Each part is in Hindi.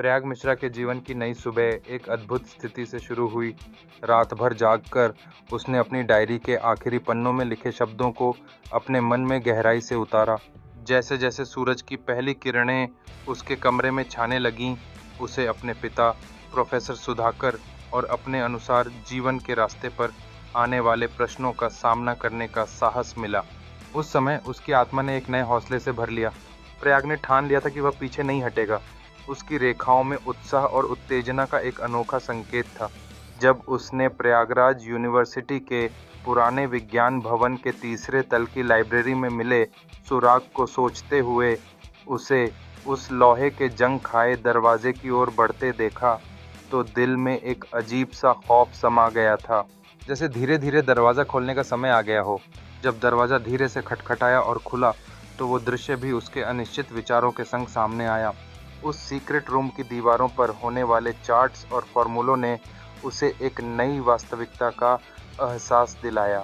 प्रयाग मिश्रा के जीवन की नई सुबह एक अद्भुत स्थिति से शुरू हुई। रात भर जागकर उसने अपनी डायरी के आखिरी पन्नों में लिखे शब्दों को अपने मन में गहराई से उतारा। जैसे जैसे सूरज की पहली किरणें उसके कमरे में छाने लगीं, उसे अपने पिता प्रोफेसर सुधाकर और अपने अनुसार जीवन के रास्ते पर आने वाले प्रश्नों का सामना करने का साहस मिला। उस समय उसकी आत्मा ने एक नए हौसले से भर लिया। प्रयाग ने ठान लिया था कि वह पीछे नहीं हटेगा। उसकी रेखाओं में उत्साह और उत्तेजना का एक अनोखा संकेत था। जब उसने प्रयागराज यूनिवर्सिटी के पुराने विज्ञान भवन के तीसरे तल की लाइब्रेरी में मिले सुराग को सोचते हुए उसे उस लोहे के जंग खाए दरवाजे की ओर बढ़ते देखा, तो दिल में एक अजीब सा खौफ समा गया था, जैसे धीरे धीरे दरवाज़ा खोलने का समय आ गया हो। जब दरवाज़ा धीरे से खटखटाया और खुला, तो वो दृश्य भी उसके अनिश्चित विचारों के संग सामने आया। उस सीक्रेट रूम की दीवारों पर होने वाले चार्ट्स और फॉर्मूलों ने उसे एक नई वास्तविकता का एहसास दिलाया।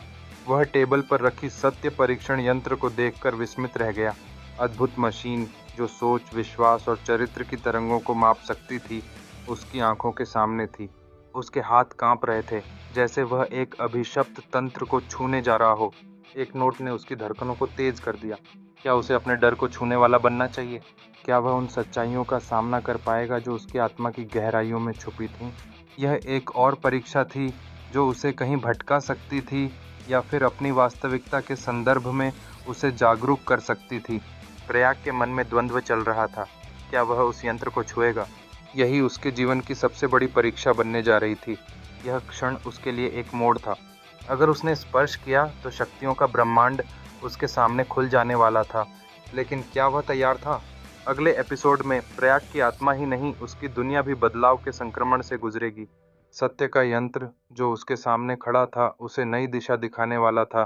वह टेबल पर रखी सत्य परीक्षण यंत्र को देखकर विस्मित रह गया। अद्भुत मशीन जो सोच, विश्वास और चरित्र की तरंगों को माप सकती थी, उसकी आंखों के सामने थी। उसके हाथ कांप रहे थे, जैसे वह एक अभिशप्त तंत्र को छूने जा रहा हो। एक नोट ने उसकी धड़कनों को तेज कर दिया। क्या उसे अपने डर को छूने वाला बनना चाहिए? क्या वह उन सच्चाइयों का सामना कर पाएगा जो उसकी आत्मा की गहराइयों में छुपी थीं? यह एक और परीक्षा थी जो उसे कहीं भटका सकती थी या फिर अपनी वास्तविकता के संदर्भ में उसे जागरूक कर सकती थी। प्रयाग के मन में द्वंद्व चल रहा था। क्या वह उस यंत्र को छुएगा? यही उसके जीवन की सबसे बड़ी परीक्षा बनने जा रही थी। यह क्षण उसके लिए एक मोड़ था। अगर उसने स्पर्श किया तो शक्तियों का ब्रह्मांड उसके सामने खुल जाने वाला था। लेकिन क्या वह तैयार था? अगले एपिसोड में प्रयाग की आत्मा ही नहीं, उसकी दुनिया भी बदलाव के संक्रमण से गुजरेगी। सत्य का यंत्र जो उसके सामने खड़ा था, उसे नई दिशा दिखाने वाला था,